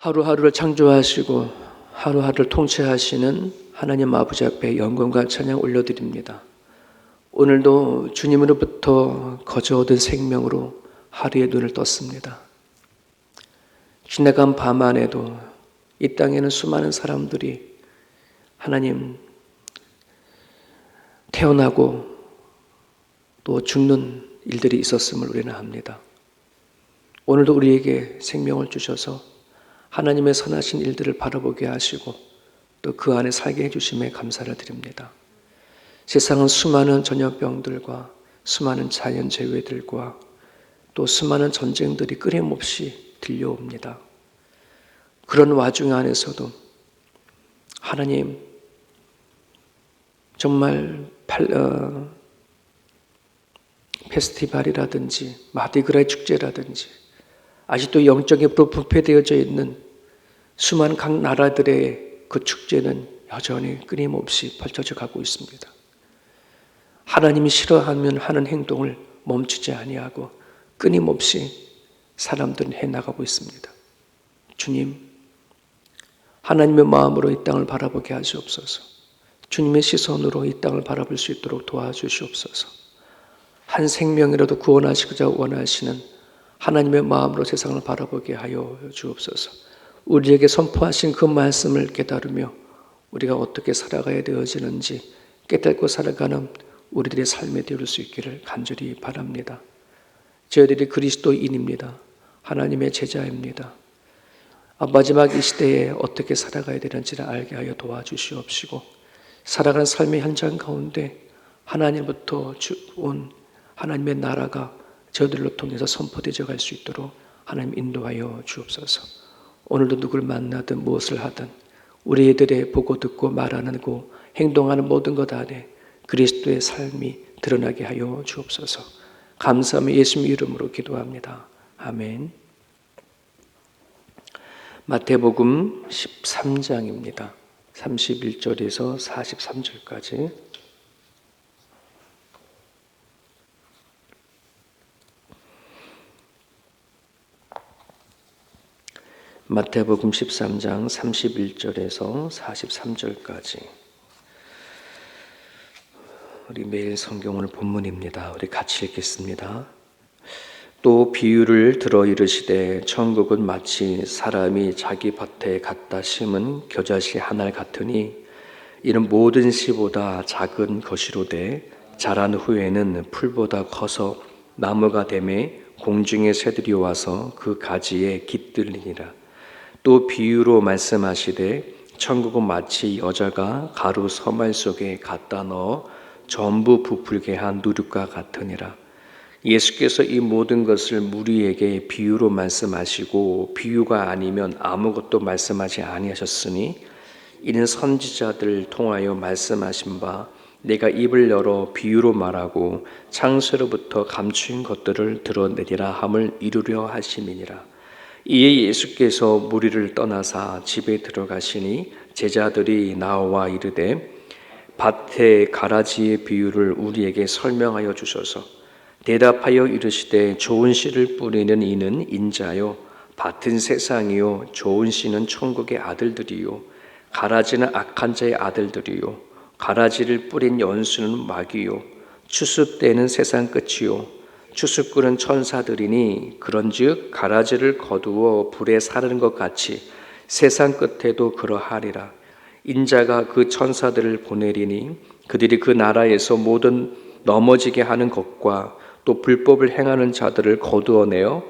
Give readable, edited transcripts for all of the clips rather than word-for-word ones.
하루하루를 창조하시고 하루하루를 통치하시는 하나님 아버지 앞에 영광과 찬양 올려드립니다. 오늘도 주님으로부터 거저 얻은 생명으로 하루의 눈을 떴습니다. 지나간 밤 안에도 이 땅에는 수많은 사람들이 하나님 태어나고 또 죽는 일들이 있었음을 우리는 압니다. 오늘도 우리에게 생명을 주셔서 하나님의 선하신 일들을 바라보게 하시고 또 그 안에 살게 해주심에 감사를 드립니다. 세상은 수많은 전염병들과 수많은 자연재해들과 또 수많은 전쟁들이 끊임없이 들려옵니다. 그런 와중 안에서도 하나님 정말 페스티벌이라든지 마디그라의 축제라든지 아직도 영적으로 부패되어져 있는 수많은 각 나라들의 그 축제는 여전히 끊임없이 펼쳐져 가고 있습니다. 하나님이 싫어하면 하는 행동을 멈추지 아니하고 끊임없이 사람들은 해나가고 있습니다. 주님, 하나님의 마음으로 이 땅을 바라보게 하시옵소서. 주님의 시선으로 이 땅을 바라볼 수 있도록 도와주시옵소서. 한 생명이라도 구원하시고자 원하시는 하나님의 마음으로 세상을 바라보게 하여 주옵소서. 우리에게 선포하신 그 말씀을 깨달으며 우리가 어떻게 살아가야 되어지는지 깨닫고 살아가는 우리들의 삶에 되어줄 수 있기를 간절히 바랍니다. 저희들이 그리스도인입니다. 하나님의 제자입니다. 마지막 이 시대에 어떻게 살아가야 되는지를 알게 하여 도와주시옵시고 살아가는 삶의 현장 가운데 하나님부터 온 하나님의 나라가 저들로 통해서 선포되어 갈 수 있도록 하나님 인도하여 주옵소서. 오늘도 누구를 만나든 무엇을 하든 우리들의 보고 듣고 말하고 행동하는 모든 것 안에 그리스도의 삶이 드러나게 하여 주옵소서. 감사하며 예수님 이름으로 기도합니다. 아멘. 마태복음 13장입니다. 31절에서 43절까지. 마태복음 13장 31절에서 43절까지. 우리 매일 성경 오늘 본문입니다. 우리 같이 읽겠습니다. 또 비유를 들어 이르시되 천국은 마치 사람이 자기 밭에 갖다 심은 겨자씨 하나 같으니 이는 모든 씨보다 작은 것이로되 자란 후에는 풀보다 커서 나무가 되매 공중의 새들이 와서 그 가지에 깃들리니라. 또 비유로 말씀하시되 천국은 마치 여자가 가루 서말 속에 갖다 넣어 전부 부풀게 한 누룩과 같으니라. 예수께서 이 모든 것을 무리에게 비유로 말씀하시고 비유가 아니면 아무것도 말씀하지 아니하셨으니 이는 선지자들을 통하여 말씀하신 바 내가 입을 열어 비유로 말하고 창세로부터 감추인 것들을 드러내리라 함을 이루려 하심이니라. 이에 예수께서 무리를 떠나사 집에 들어가시니 제자들이 나와 이르되 밭의 가라지의 비유를 우리에게 설명하여 주셔서 대답하여 이르시되 좋은 씨를 뿌리는 이는 인자요 밭은 세상이요 좋은 씨는 천국의 아들들이요 가라지는 악한 자의 아들들이요 가라지를 뿌린 연수는 마귀요 추수 때는 세상 끝이요 추수꾼은 천사들이니 그런즉 가라지를 거두어 불에 사르는 것 같이 세상 끝에도 그러하리라. 인자가 그 천사들을 보내리니 그들이 그 나라에서 모든 넘어지게 하는 것과 또 불법을 행하는 자들을 거두어내어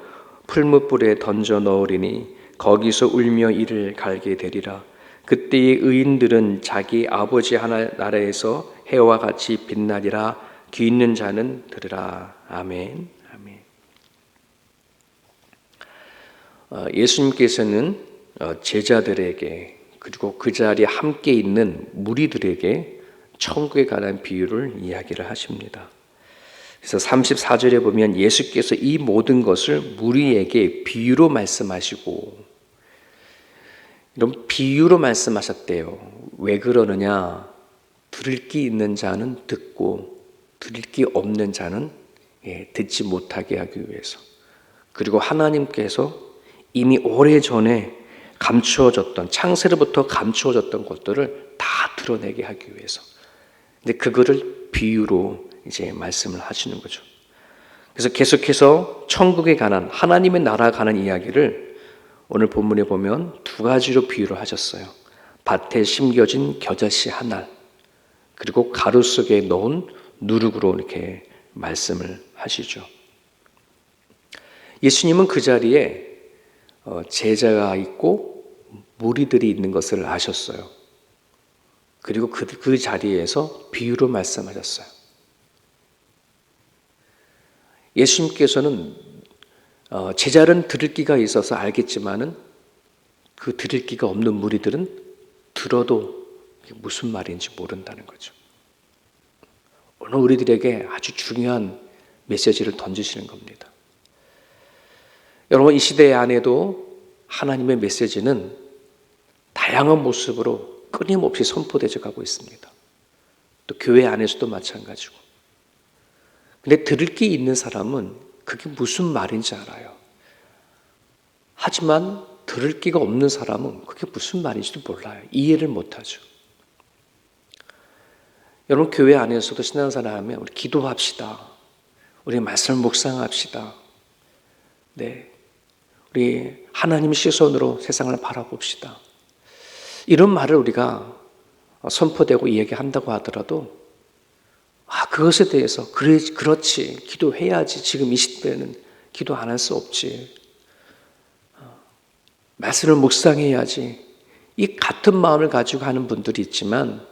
풀무불에 던져 넣으리니 거기서 울며 이를 갈게 되리라. 그때의 의인들은 자기 아버지 하나 나라에서 해와 같이 빛나리라. 귀 있는 자는 들으라. 아멘. 아멘. 예수님께서는 제자들에게 그리고 그 자리에 함께 있는 무리들에게 천국에 관한 비유를 이야기를 하십니다. 그래서 34절에 보면 예수께서 이 모든 것을 무리에게 비유로 말씀하시고 이런 비유로 말씀하셨대요. 왜 그러느냐? 들을 귀 있는 자는 듣고 들을 귀 없는 자는 듣지 못하게 하기 위해서. 그리고 하나님께서 이미 오래전에 감추어졌던, 창세로부터 감추어졌던 것들을 다 드러내게 하기 위해서. 근데 그거를 비유로 이제 말씀을 하시는 거죠. 그래서 계속해서 천국에 관한, 하나님의 나라에 관한 이야기를 오늘 본문에 보면 두 가지로 비유를 하셨어요. 밭에 심겨진 겨자씨 한 알, 그리고 가루 속에 넣은 누룩으로 이렇게 말씀을 하시죠. 예수님은 그 자리에 제자가 있고 무리들이 있는 것을 아셨어요. 그리고 그 자리에서 비유로 말씀하셨어요. 예수님께서는 제자는 들을 귀가 있어서 알겠지만은 그 들을 귀가 없는 무리들은 들어도 무슨 말인지 모른다는 거죠. 오늘 우리들에게 아주 중요한 메시지를 던지시는 겁니다. 여러분, 이 시대 안에도 하나님의 메시지는 다양한 모습으로 끊임없이 선포되어 가고 있습니다. 또 교회 안에서도 마찬가지고. 근데 들을 귀 있는 사람은 그게 무슨 말인지 알아요. 하지만 들을 귀가 없는 사람은 그게 무슨 말인지도 몰라요. 이해를 못하죠. 여러분, 교회 안에서도 신앙생활 하면 우리 기도합시다. 우리 말씀을 묵상합시다. 네, 우리 하나님의 시선으로 세상을 바라봅시다. 이런 말을 우리가 선포되고 이야기한다고 하더라도 그것에 대해서 그렇지, 기도해야지. 지금 이 시대에는 기도 안 할 수 없지. 말씀을 묵상해야지. 이 같은 마음을 가지고 하는 분들이 있지만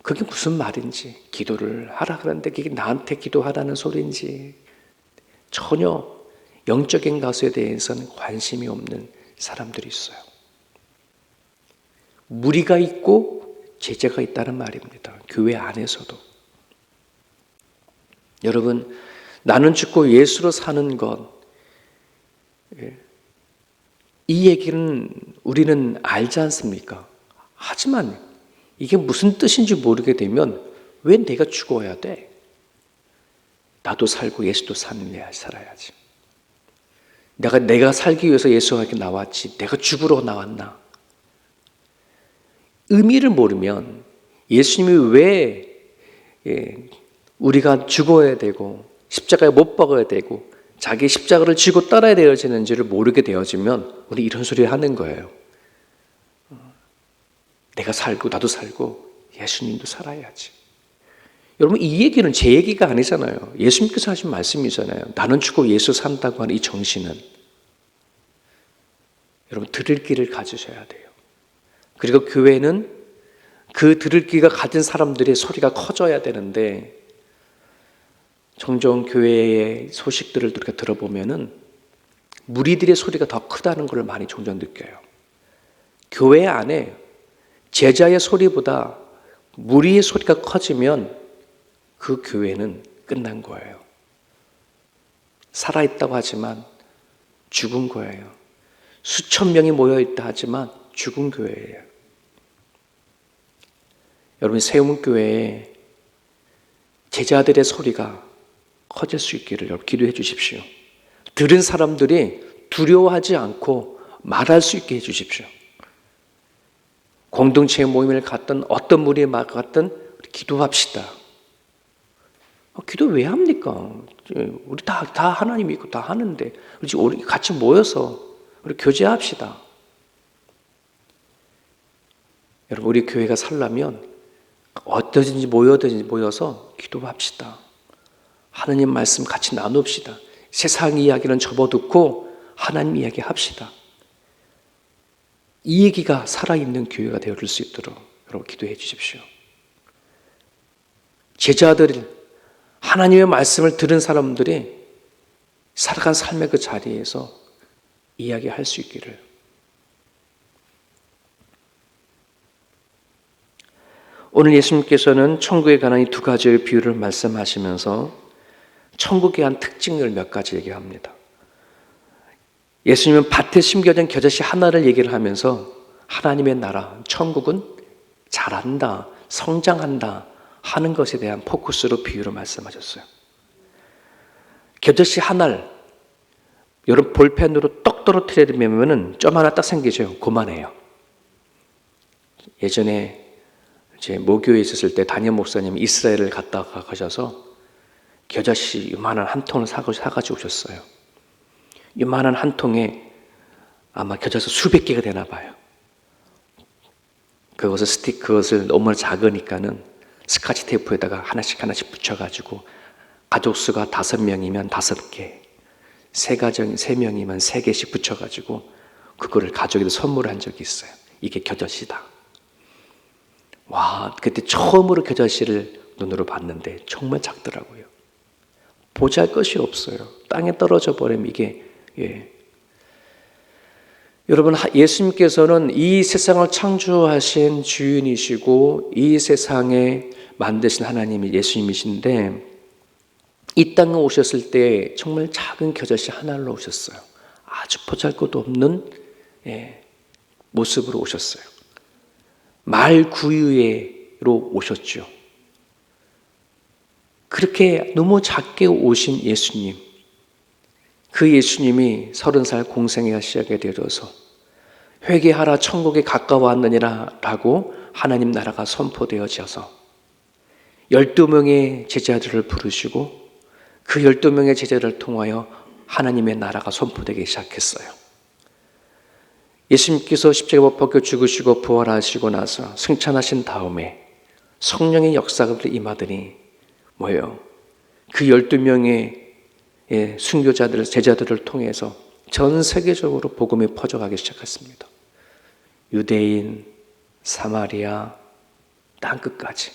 그게 무슨 말인지, 기도를 하라 그러는데 그게 나한테 기도하라는 소리인지 전혀 영적인 것에 대해서는 관심이 없는 사람들이 있어요. 무리가 있고 제자가 있다는 말입니다. 교회 안에서도. 여러분, 나는 죽고 예수로 사는 것, 이 얘기는 우리는 알지 않습니까? 하지만 이게 무슨 뜻인지 모르게 되면 왜 내가 죽어야 돼? 나도 살고 예수도 살아야지. 내가 살기 위해서 예수가 이렇게 나왔지. 내가 죽으러 나왔나? 의미를 모르면 예수님이 왜 우리가 죽어야 되고 십자가에 못 박아야 되고 자기 십자가를 지고 따라야 되어지는지를 모르게 되어지면 우리 이런 소리 하는 거예요. 내가 살고 나도 살고 예수님도 살아야지. 여러분, 이 얘기는 제 얘기가 아니잖아요. 예수님께서 하신 말씀이잖아요. 나는 죽고 예수 산다고 하는 이 정신은 여러분 들을 귀를 가지셔야 돼요. 그리고 교회는 그 들을 귀가 가진 사람들의 소리가 커져야 되는데 종종 교회의 소식들을 우리가 들어보면은 무리들의 소리가 더 크다는 걸 많이 종종 느껴요. 교회 안에 제자의 소리보다 무리의 소리가 커지면 그 교회는 끝난 거예요. 살아있다고 하지만 죽은 거예요. 수천 명이 모여있다 하지만 죽은 교회예요. 여러분, 세움교회에 제자들의 소리가 커질 수 있기를 여러분 기도해 주십시오. 들은 사람들이 두려워하지 않고 말할 수 있게 해 주십시오. 공동체 모임을 갔든 어떤 무리에 갔든 우리 기도합시다. 기도 왜 합니까? 우리 다 하나님 믿고 다 하는데 우리 같이 모여서 우리 교제합시다. 여러분, 우리 교회가 살려면 어떠든지 모여서 기도합시다. 하나님 말씀 같이 나눕시다. 세상 이야기는 접어듣고 하나님 이야기 합시다. 이 얘기가 살아있는 교회가 되어줄 수 있도록 여러분 기도해 주십시오. 제자들, 하나님의 말씀을 들은 사람들이 살아간 삶의 그 자리에서 이야기할 수 있기를. 오늘 예수님께서는 천국에 관한 이 두 가지의 비유를 말씀하시면서 천국에 대한 특징을 몇 가지 얘기합니다. 예수님은 밭에 심겨진 겨자씨 하나를 얘기를 하면서 하나님의 나라, 천국은 자란다, 성장한다 하는 것에 대한 포커스로 비유로 말씀하셨어요. 겨자씨 하나를 여러분 볼펜으로 똑똑 떨어뜨리면은 점 하나 딱 생기죠. 그만해요. 예전에 제 모교에 있었을 때 담임 목사님이 이스라엘을 갔다 가셔서 겨자씨 요만한 한 통을 사가지고 오셨어요. 요만한 한 통에 아마 겨자씨 수백 개가 되나 봐요. 그것을 너무 작으니까는 스카치 테이프에다가 하나씩 붙여가지고 가족 수가 5명이면 5개, 3명이면 3개씩 붙여가지고 그거를 가족에게 선물한 적이 있어요. 이게 겨자씨다. 와, 그때 처음으로 겨자씨를 눈으로 봤는데 정말 작더라고요. 보잘것이 없어요. 땅에 떨어져 버리면 이게 여러분, 예수님께서는 이 세상을 창조하신 주인이시고 이 세상에 만드신 하나님이 예수님이신데 이 땅에 오셨을 때 정말 작은 겨자씨 하나로 오셨어요. 아주 보잘것없는 모습으로 오셨어요. 말 구유로 오셨죠. 그렇게 너무 작게 오신 예수님, 그 예수님이 30살 공생애가 시작이 되어서 회개하라 천국에 가까워왔느니라 라고 하나님 나라가 선포되어져서 12명의 제자들을 부르시고 그 12명의 제자들을 통하여 하나님의 나라가 선포되기 시작했어요. 예수님께서 십자가에 못 박혀 죽으시고 부활하시고 나서 승천하신 다음에 성령의 역사가 임하더니 뭐예요? 그 12명의 순교자들, 제자들을 통해서 전 세계적으로 복음이 퍼져가기 시작했습니다. 유대인, 사마리아, 땅끝까지.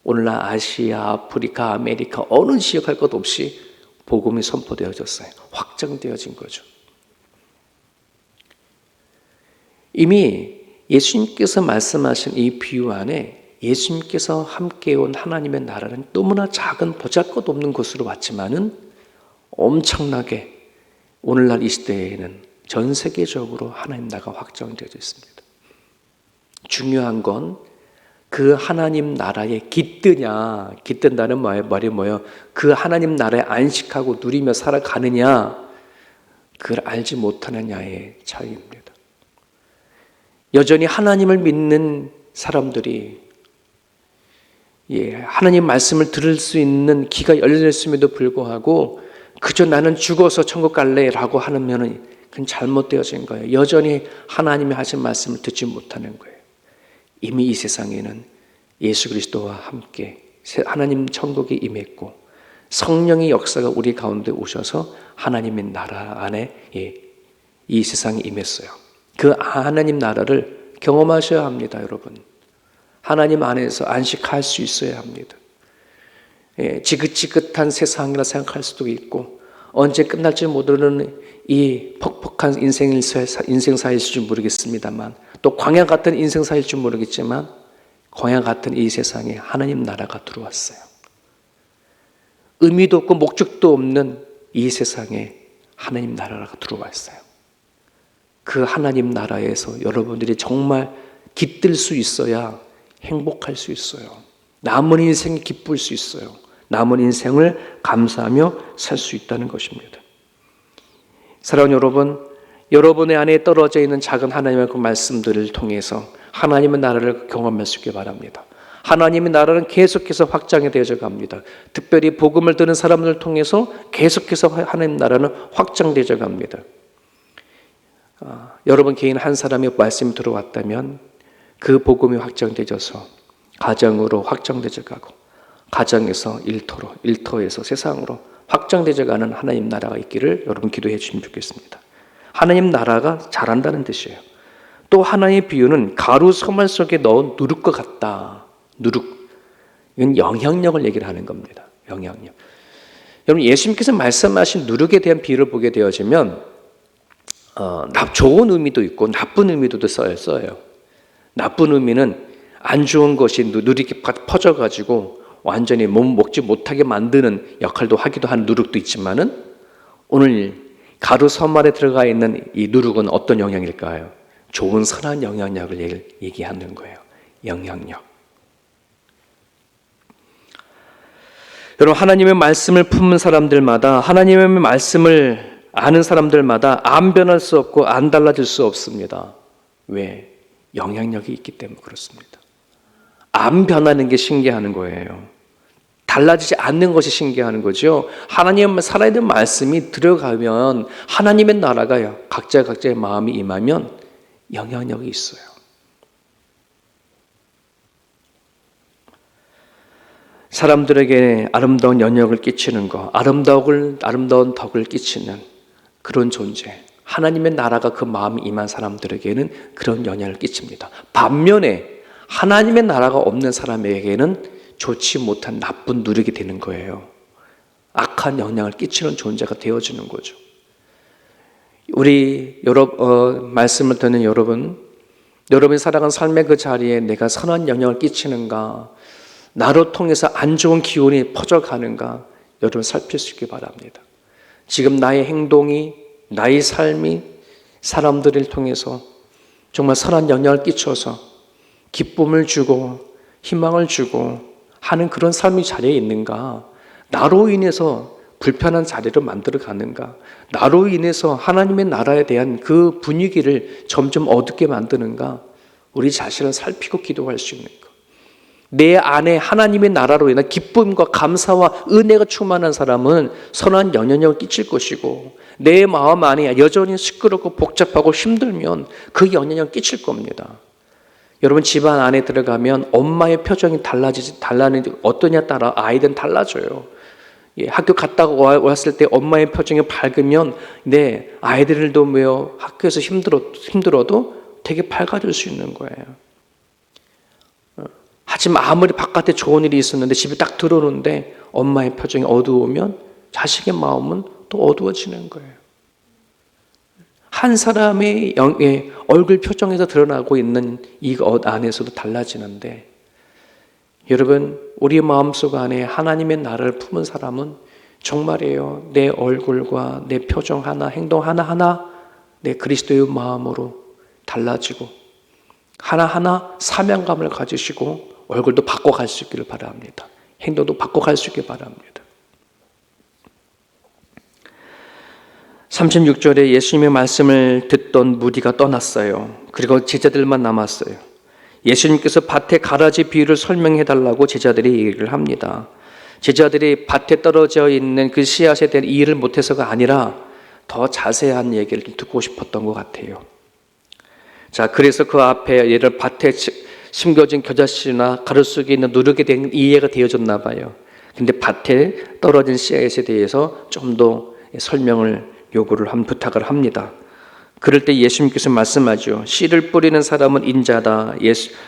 오늘날 아시아, 아프리카, 아메리카 어느 지역할 것 없이 복음이 선포되어졌어요. 확정되어진 거죠. 이미 예수님께서 말씀하신 이 비유 안에 예수님께서 함께 온 하나님의 나라는 너무나 작은 보잘것없는 곳으로 왔지만은 엄청나게 오늘날 이 시대에는 전 세계적으로 하나님 나라가 확정되어져 있습니다. 중요한 건 그 하나님 나라에 깃든다는 말이 뭐예요? 그 하나님 나라에 안식하고 누리며 살아가느냐, 그걸 알지 못하느냐의 차이입니다. 여전히 하나님을 믿는 사람들이 하나님 말씀을 들을 수 있는 귀가 열렸음에도 불구하고 그저 나는 죽어서 천국 갈래라고 하면 그건 잘못되어진 거예요. 여전히 하나님이 하신 말씀을 듣지 못하는 거예요. 이미 이 세상에는 예수 그리스도와 함께 하나님 천국이 임했고 성령의 역사가 우리 가운데 오셔서 하나님의 나라 안에 이 세상에 임했어요. 그 하나님 나라를 경험하셔야 합니다, 여러분. 하나님 안에서 안식할 수 있어야 합니다. 지긋지긋한 세상이라 생각할 수도 있고 언제 끝날지 모르는 이 퍽퍽한 인생사일 줄 모르겠습니다만 또 광야 같은 인생사일 줄 모르겠지만 광야 같은 이 세상에 하나님 나라가 들어왔어요. 의미도 없고 목적도 없는 이 세상에 하나님 나라가 들어왔어요. 그 하나님 나라에서 여러분들이 정말 깃들 수 있어야 행복할 수 있어요. 남은 인생이 기쁠 수 있어요. 남은 인생을 감사하며 살 수 있다는 것입니다. 사랑하는 여러분, 여러분의 안에 떨어져 있는 작은 하나님의 그 말씀들을 통해서 하나님의 나라를 경험할 수 있게 바랍니다. 하나님의 나라는 계속해서 확장이 되어져 갑니다. 특별히 복음을 듣는 사람들을 통해서 계속해서 하나님 나라는 확장되어져 갑니다. 여러분 개인 한 사람의 말씀이 들어왔다면 그 복음이 확장되어져서 가정으로 확장되어져 가고 가정에서 일터로, 일터에서 세상으로 확장되어져 가는 하나님 나라가 있기를 여러분 기도해 주시면 좋겠습니다. 하나님 나라가 자란다는 뜻이에요. 또 하나의 비유는 가루 소말 속에 넣은 누룩과 같다. 누룩. 이건 영향력을 얘기를 하는 겁니다. 영향력. 여러분 예수님께서 말씀하신 누룩에 대한 비유를 보게 되어지면 좋은 의미도 있고 나쁜 의미도 써요. 나쁜 의미는 안 좋은 것이 누룩이 퍼져가지고 완전히 먹지 못하게 만드는 역할도 하기도 하는 누룩도 있지만은 오늘 가루 선말에 들어가 있는 이 누룩은 어떤 영향일까요? 좋은 선한 영향력을 얘기하는 거예요. 영향력. 여러분 하나님의 말씀을 품는 사람들마다 하나님의 말씀을 아는 사람들마다 안 변할 수 없고 안 달라질 수 없습니다. 왜? 영향력이 있기 때문에 그렇습니다. 안 변하는 게 신기하는 거예요. 달라지지 않는 것이 신기한 거죠. 하나님 살아있는 말씀이 들어가면 하나님의 나라가 각자의 마음이 임하면 영향력이 있어요. 사람들에게 아름다운 영향을 끼치는 것, 아름다운 덕을 끼치는 그런 존재. 하나님의 나라가 그 마음이 임한 사람들에게는 그런 영향을 끼칩니다. 반면에 하나님의 나라가 없는 사람에게는 좋지 못한 나쁜 누리게 되는 거예요. 악한 영향을 끼치는 존재가 되어지는 거죠. 우리 말씀을 듣는 여러분이 살아간 삶의 그 자리에 내가 선한 영향을 끼치는가, 나로 통해서 안 좋은 기운이 퍼져가는가, 여러분 살피시기 바랍니다. 지금 나의 행동이, 나의 삶이 사람들을 통해서 정말 선한 영향을 끼쳐서 기쁨을 주고 희망을 주고 하는 그런 삶의 자리에 있는가? 나로 인해서 불편한 자리를 만들어 가는가? 나로 인해서 하나님의 나라에 대한 그 분위기를 점점 어둡게 만드는가? 우리 자신을 살피고 기도할 수 있는 것. 내 안에 하나님의 나라로 인한 기쁨과 감사와 은혜가 충만한 사람은 선한 영향력을 끼칠 것이고, 내 마음 안에 여전히 시끄럽고 복잡하고 힘들면 그 영향력을 끼칠 겁니다. 여러분 집안 안에 들어가면 엄마의 표정이 달라지지 어떠냐에 따라 아이들은 달라져요. 학교 갔다가 왔을 때 엄마의 표정이 밝으면 아이들도 학교에서 힘들어도 되게 밝아질 수 있는 거예요. 하지만 아무리 바깥에 좋은 일이 있었는데 집에 딱 들어오는데 엄마의 표정이 어두우면 자식의 마음은 또 어두워지는 거예요. 한 사람의 얼굴 표정에서 드러나고 있는 이 안에서도 달라지는데, 여러분 우리 마음속 안에 하나님의 나라를 품은 사람은 정말이에요. 내 얼굴과 내 표정 하나, 행동 하나하나 내 그리스도의 마음으로 달라지고 하나하나 사명감을 가지시고 얼굴도 바꿔갈 수 있기를 바랍니다. 행동도 바꿔갈 수 있기를 바랍니다. 36절에 예수님의 말씀을 듣던 무리가 떠났어요. 그리고 제자들만 남았어요. 예수님께서 밭에 가라지 비유를 설명해 달라고 제자들이 얘기를 합니다. 제자들이 밭에 떨어져 있는 그 씨앗에 대한 이해를 못해서가 아니라 더 자세한 얘기를 듣고 싶었던 것 같아요. 자, 그래서 그 앞에 얘를 밭에 심겨진 겨자씨나 가로수에 있는 누르게 된 이해가 되어졌나 봐요. 근데 밭에 떨어진 씨앗에 대해서 좀 더 설명을 부탁을 합니다. 그럴 때 예수님께서 말씀하죠. 씨를 뿌리는 사람은 인자다.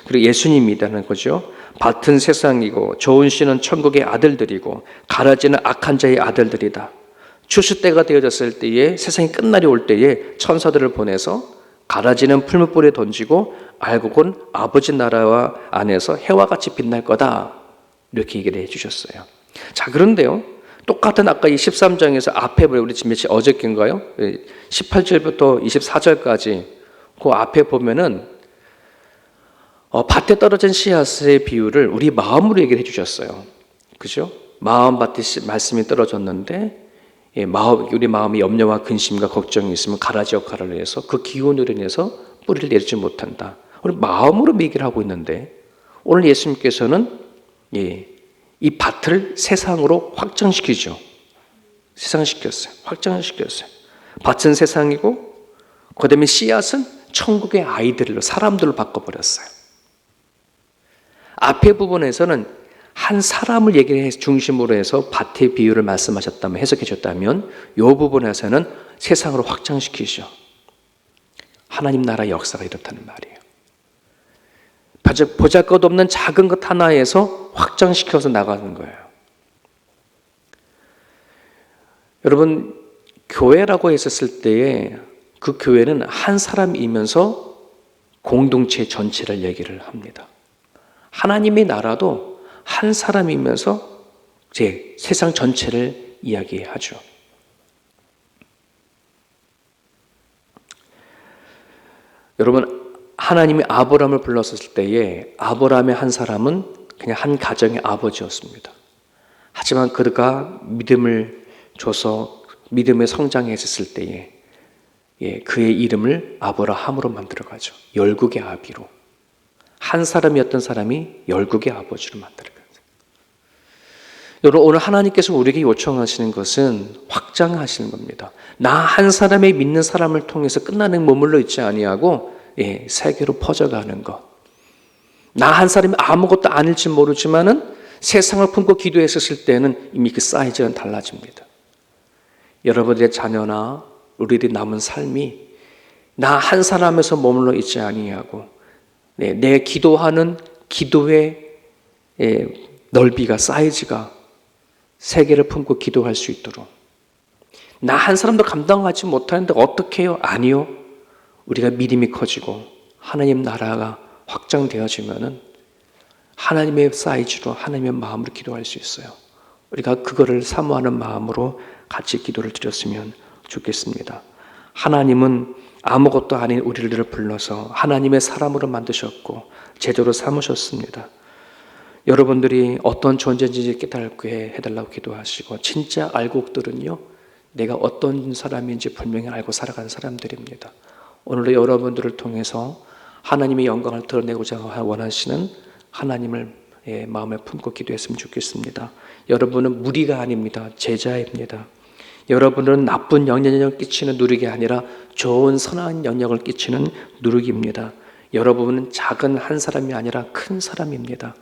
그리고 예수님이라는 거죠. 밭은 세상이고 좋은 씨는 천국의 아들들이고 가라지는 악한 자의 아들들이다. 추수 때가 되어졌을 때에, 세상이 끝날이 올 때에 천사들을 보내서 가라지는 풀무불에 던지고 알곡은 아버지 나라와 안에서 해와 같이 빛날 거다. 이렇게 얘기를 해주셨어요. 자, 그런데요. 똑같은 아까 이 13장에서 앞에 우리 지금 어저께인가요? 18절부터 24절까지 그 앞에 보면은 밭에 떨어진 씨앗의 비유를 우리 마음으로 얘기를 해주셨어요. 그죠? 마음밭에 말씀이 떨어졌는데 우리 마음이 염려와 근심과 걱정이 있으면 가라지 역할을 해서 그 기운으로 인해서 뿌리를 내리지 못한다. 우리 마음으로 얘기를 하고 있는데 오늘 예수님께서는 이 밭을 세상으로 확장시키죠. 확장시켰어요. 밭은 세상이고 그 다음에 씨앗은 천국의 아이들로, 사람들로 바꿔버렸어요. 앞에 부분에서는 한 사람을 중심으로 해서 밭의 비유를 말씀하셨다면, 해석해 줬다면 이 부분에서는 세상으로 확장시키죠. 하나님 나라의 역사가 이렇다는 말이에요. 보잘것없는 작은 것 하나에서 확장시켜서 나가는 거예요. 여러분, 교회라고 했었을 때에 그 교회는 한 사람이면서 공동체 전체를 얘기를 합니다. 하나님의 나라도 한 사람이면서 세상 전체를 이야기하죠. 여러분, 하나님이 아브라함을 불렀을 때에 아브라함의 한 사람은 그냥 한 가정의 아버지였습니다. 하지만 그가 믿음을 줘서 믿음의 성장했을 때에 그의 이름을 아브라함으로 만들어가죠. 열국의 아비로. 한 사람이었던 사람이 열국의 아버지로 만들어가죠. 여러분, 오늘 하나님께서 우리에게 요청하시는 것은 확장하시는 겁니다. 나 한 사람의 믿는 사람을 통해서 끝나는 머물러 있지 아니하고 세계로 퍼져가는 것. 나 한 사람이 아무것도 아닐지 모르지만은 세상을 품고 기도했을 때는 이미 그 사이즈는 달라집니다. 여러분들의 자녀나 우리들이 남은 삶이 나 한 사람에서 머물러 있지 아니하고 내 기도하는 기도의 넓이가, 사이즈가 세계를 품고 기도할 수 있도록. 나 한 사람도 감당하지 못하는데 어떻게 해요? 아니요. 우리가 믿음이 커지고 하나님 나라가 확장되어지면은 하나님의 사이즈로, 하나님의 마음으로 기도할 수 있어요. 우리가 그거를 사모하는 마음으로 같이 기도를 드렸으면 좋겠습니다. 하나님은 아무것도 아닌 우리를 불러서 하나님의 사람으로 만드셨고 제자로 삼으셨습니다. 여러분들이 어떤 존재인지 깨닫게 해달라고 기도하시고, 진짜 알곡들은요, 내가 어떤 사람인지 분명히 알고 살아가는 사람들입니다. 오늘도 여러분들을 통해서 하나님의 영광을 드러내고자 원하시는 하나님을 마음에 품고 기도했으면 좋겠습니다. 여러분은 무리가 아닙니다. 제자입니다. 여러분은 나쁜 영향력을 끼치는 누룩이 아니라 좋은 선한 영향을 끼치는 누룩입니다. 여러분은 작은 한 사람이 아니라 큰 사람입니다.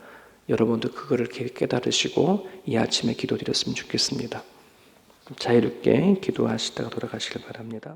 여러분도 그거를 깨달으시고 이 아침에 기도드렸으면 좋겠습니다. 자유롭게 기도하시다가 돌아가시길 바랍니다.